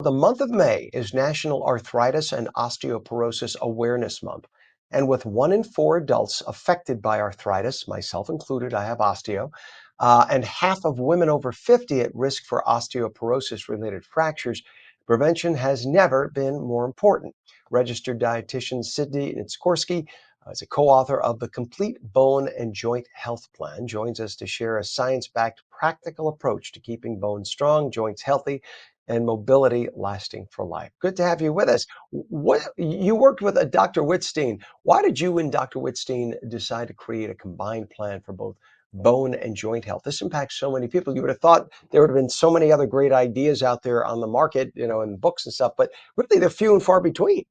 The month of May is National Arthritis and Osteoporosis Awareness Month. And with 1 in 4 adults affected by arthritis, myself included, I have osteo, and half of women over 50 at risk for osteoporosis-related fractures, prevention has never been more important. Registered dietitian Sydney Nitzkorski is a co-author of the Complete Bone and Joint Health Plan, joins us to share a science-backed practical approach to keeping bones strong, joints healthy, and mobility lasting for life. Good to have you with us. What you worked with Dr. Wittstein. Why did you and Dr. Wittstein decide to create a combined plan for both bone and joint health? This impacts so many people. You would have thought there would have been so many other great ideas out there on the market, in books and stuff, but really they're few and far between.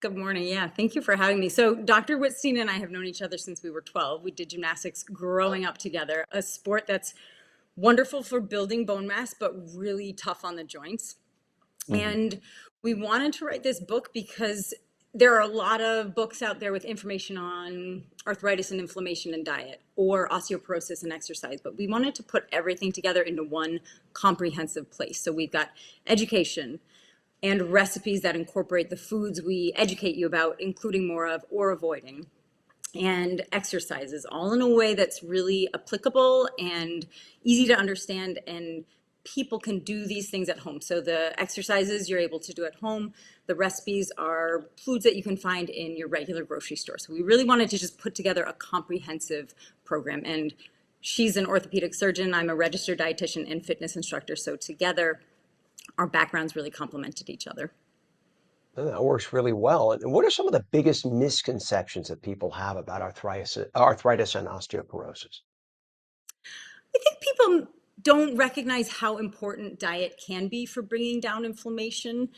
Good morning. Yeah, thank you for having me. So Dr. Wittstein and I have known each other since we were 12. We did gymnastics growing up together, a sport that's wonderful for building bone mass, but really tough on the joints. Mhm. And we wanted to write this book because there are a lot of books out there with information on arthritis and inflammation and diet, or osteoporosis and exercise, but we wanted to put everything together into one comprehensive place. So we've got education and recipes that incorporate the foods we educate you about, including more of or avoiding, and exercises, all in a way that's really applicable and easy to understand, and people can do these things at home. So the exercises you're able to do at home, the recipes are foods that you can find in your regular grocery store. So we really wanted to just put together a comprehensive program. And she's an orthopedic surgeon, I'm a registered dietitian and fitness instructor, so together our backgrounds really complemented each other. That works really well. And what are some of the biggest misconceptions that people have about arthritis and osteoporosis? I think people don't recognize how important diet can be for bringing down inflammation.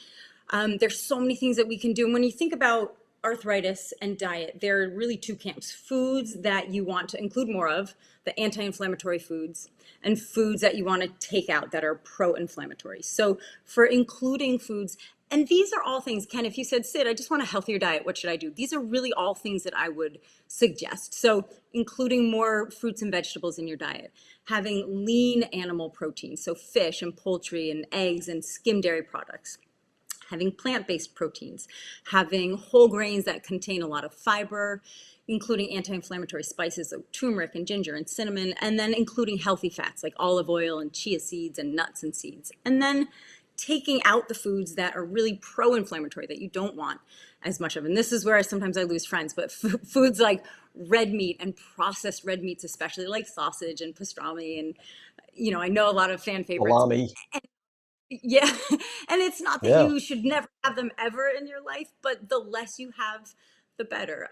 There's so many things that we can do. And when you think about arthritis and diet, there are really two camps: foods that you want to include more of, the anti-inflammatory foods, and foods that you want to take out that are pro-inflammatory. So for including foods, and these are all things, Ken, if you said, Sid, I just want a healthier diet, what should I do? These are really all things that I would suggest. So including more fruits and vegetables in your diet, having lean animal protein, so fish and poultry and eggs and skim dairy products, having plant-based proteins, having whole grains that contain a lot of fiber, including anti-inflammatory spices like turmeric and ginger and cinnamon, and then including healthy fats like olive oil and chia seeds and nuts and seeds. And then taking out the foods that are really pro-inflammatory that you don't want as much of. And this is where sometimes I lose friends, but foods like red meat and processed red meats, especially like sausage and pastrami. And, I know a lot of fan favorites. Salami. Yeah. And it's not that Yeah. you should never have them ever in your life, but the less you have, the better.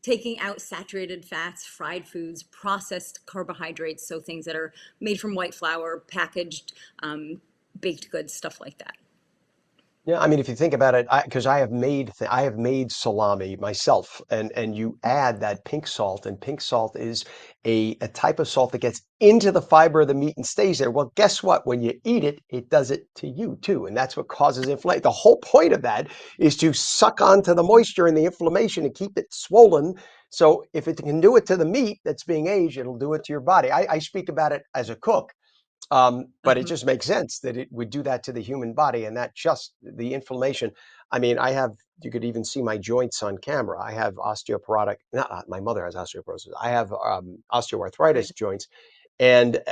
Taking out saturated fats, fried foods, processed carbohydrates, so things that are made from white flour, packaged, baked goods, stuff like that. Yeah, I mean, if you think about it, because I have made salami myself, and you add that pink salt, and pink salt is a type of salt that gets into the fiber of the meat and stays there. Well, guess what? When you eat it, it does it to you too, and that's what causes inflammation. The whole point of that is to suck onto the moisture and the inflammation and keep it swollen. So if it can do it to the meat that's being aged, it'll do it to your body. I speak about it as a cook. But it Mhm. just makes sense that it would do that to the human body, and that just the inflammation. I mean, you could even see my joints on camera. I have osteoporotic, not my mother has osteoporosis. I have Right. osteoarthritis joints. And,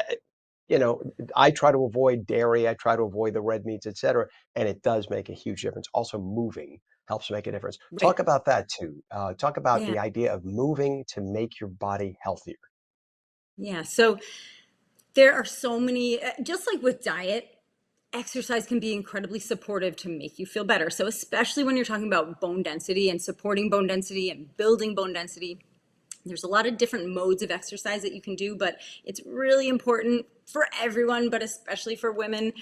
you know, I try to avoid dairy. I try to avoid the red meats, et cetera. And it does make a huge difference. Also, moving helps make a difference. Right. Talk about that too. Talk about Yeah. the idea of moving to make your body healthier. Yeah. So there are so many, just like with diet, exercise can be incredibly supportive to make you feel better. So, especially when you're talking about bone density and supporting bone density and building bone density, there's a lot of different modes of exercise that you can do, but it's really important for everyone, but especially for women,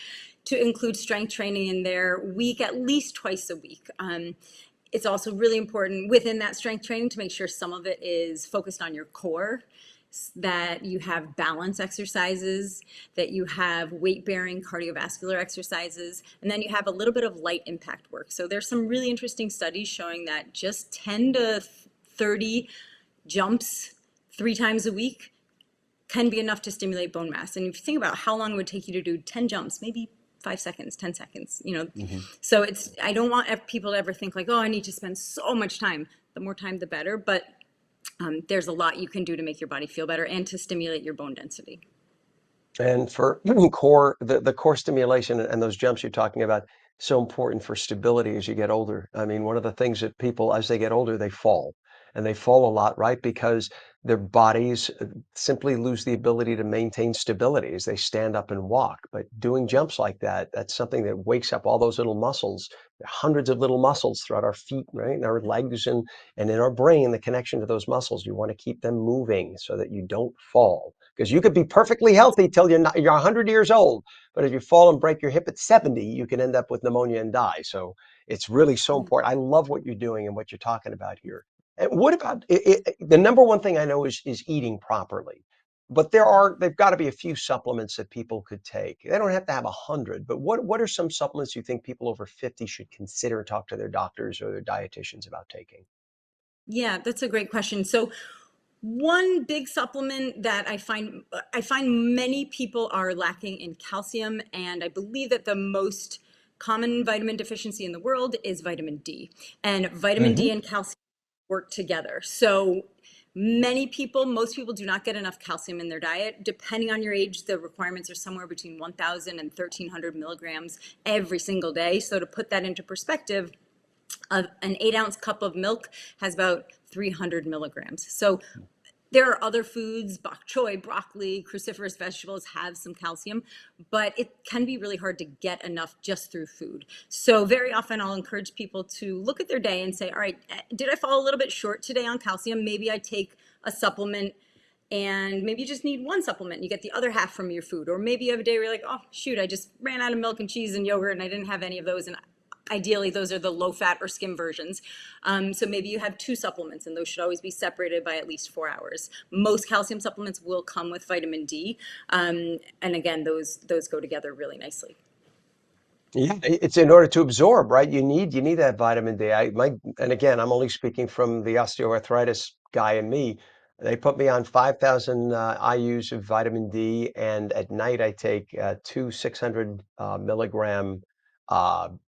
to include strength training in their week, at least twice a week. It's also really important within that strength training to make sure some of it is focused on your core, that you have balance exercises, that you have weight bearing cardiovascular exercises, and then you have a little bit of light impact work. So there's some really interesting studies showing that just 10 to 30 jumps 3 times a week can be enough to stimulate bone mass. And if you think about how long it would take you to do 10 jumps, maybe 5 seconds, 10 seconds, you know. Hmm. So I don't want people to ever think like, oh, I need to spend so much time. The more time, the better. But there's a lot you can do to make your body feel better and to stimulate your bone density. And for the core stimulation and those jumps you're talking about, so important for stability as you get older. I mean, one of the things that people, as they get older, they fall. And they fall a lot, right? Because their bodies simply lose the ability to maintain stability as they stand up and walk. But doing jumps like that, that's something that wakes up all those little muscles, hundreds of little muscles throughout our feet, right? And our legs and in our brain, the connection to those muscles. You want to keep them moving so that you don't fall. Because you could be perfectly healthy till you're 100 years old, but if you fall and break your hip at 70, you can end up with pneumonia and die. So it's really so important. I love what you're doing and what you're talking about here. And what about the number one thing I know is eating properly. But they've got to be a few supplements that people could take. They don't have to have 100, but what are some supplements you think people over 50 should consider and talk to their doctors or their dietitians about taking? Yeah, that's a great question. So one big supplement that I find many people are lacking in calcium, and I believe that the most common vitamin deficiency in the world is vitamin D. And vitamin D Hmm. and calcium work together. So most people do not get enough calcium in their diet. Depending on your age, the requirements are somewhere between 1,000 and 1,300 milligrams every single day. So to put that into perspective, an 8-ounce cup of milk has about 300 milligrams. So there are other foods, bok choy, broccoli, cruciferous vegetables have some calcium, but it can be really hard to get enough just through food. So very often I'll encourage people to look at their day and say, all right, did I fall a little bit short today on calcium? Maybe I take a supplement, and maybe you just need one supplement and you get the other half from your food. Or maybe you have a day where you're like, oh shoot, I just ran out of milk and cheese and yogurt and I didn't have any of those, and ideally those are the low fat or skim versions. So maybe you have two supplements, and those should always be separated by at least 4 hours. Most calcium supplements will come with vitamin D, and again, those go together really nicely. Yeah, it's in order to absorb, right? You need that vitamin D. And again, I'm only speaking from the osteoarthritis guy in me. They put me on 5,000 IU's of vitamin D, and at night I take two 600 milligram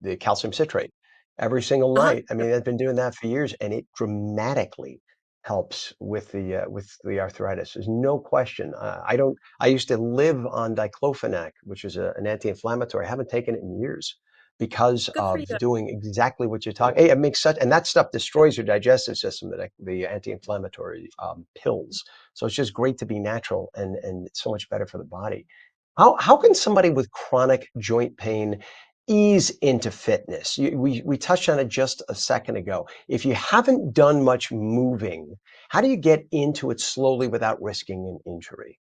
the calcium citrate every single Uh-huh. night. I mean, I've been doing that for years, and it dramatically helps with the arthritis. There's no question. I don't. I used to live on diclofenac, which is an anti-inflammatory. I haven't taken it in years because Good for you. of doing exactly what you're talking. Hey, it makes such, and that stuff destroys your digestive system. The anti-inflammatory pills. So it's just great to be natural, and it's so much better for the body. How can somebody with chronic joint pain ease into fitness? We touched on it just a second ago. If you haven't done much moving, how do you get into it slowly without risking an injury?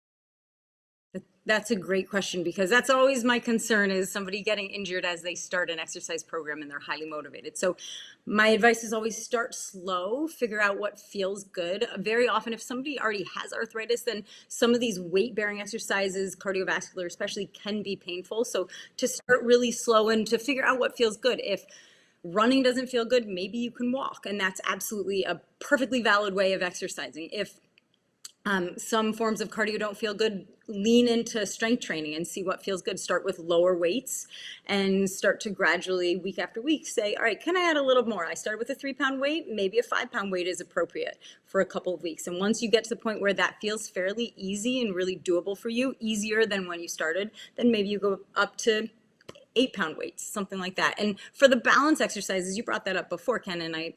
That's a great question, because that's always my concern, is somebody getting injured as they start an exercise program and they're highly motivated. So my advice is always start slow, figure out what feels good. Very often if somebody already has arthritis, then some of these weight bearing exercises, cardiovascular especially, can be painful. So to start really slow and to figure out what feels good. If running doesn't feel good, maybe you can walk, and that's absolutely a perfectly valid way of exercising. If some forms of cardio don't feel good, lean into strength training and see what feels good. Start with lower weights and start to gradually, week after week, say, all right, can I add a little more? I started with a 3-pound weight, maybe a 5-pound weight is appropriate for a couple of weeks. And once you get to the point where that feels fairly easy and really doable for you, easier than when you started, then maybe you go up to 8-pound weights, something like that. And for the balance exercises, you brought that up before, Ken, and I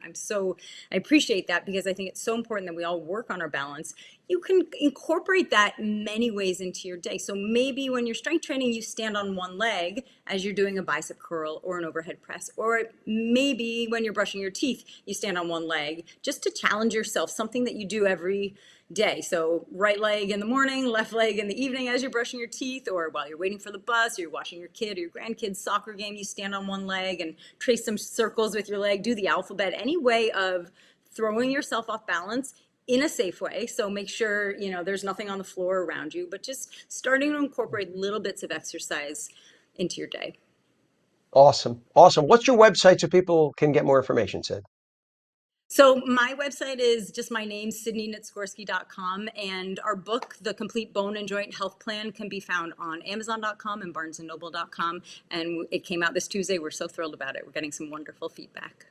appreciate that, because I think it's so important that we all work on our balance. You can incorporate that many ways into your day. So maybe when you're strength training, you stand on one leg as you're doing a bicep curl or an overhead press, or maybe when you're brushing your teeth, you stand on one leg, just to challenge yourself, something that you do every day. So right leg in the morning, left leg in the evening as you're brushing your teeth, or while you're waiting for the bus, or you're watching your kid or your grandkid's soccer game, you stand on one leg and trace some circles with your leg, do the alphabet, any way of throwing yourself off balance in a safe way. So make sure, there's nothing on the floor around you, but just starting to incorporate little bits of exercise into your day. Awesome. Awesome. What's your website so people can get more information, Sid? So my website is just my name, sydneynitzkorski.com, and our book, The Complete Bone and Joint Health Plan, can be found on Amazon.com and barnesandnoble.com. And it came out this Tuesday. We're so thrilled about it. We're getting some wonderful feedback.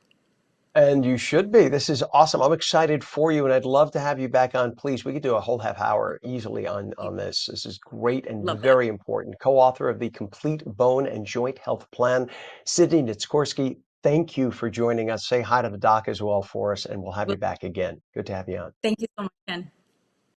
And you should be. This is awesome. I'm excited for you, and I'd love to have you back on. Please, we could do a whole half hour easily on this. This is great and Love that. very important. Co-author of the Complete Bone and Joint Health Plan, Sydney Nitzkorski. Thank you for joining us. Say hi to the doc as well for us, and we'll have you back again. Good to have you on. Thank you so much, Ken.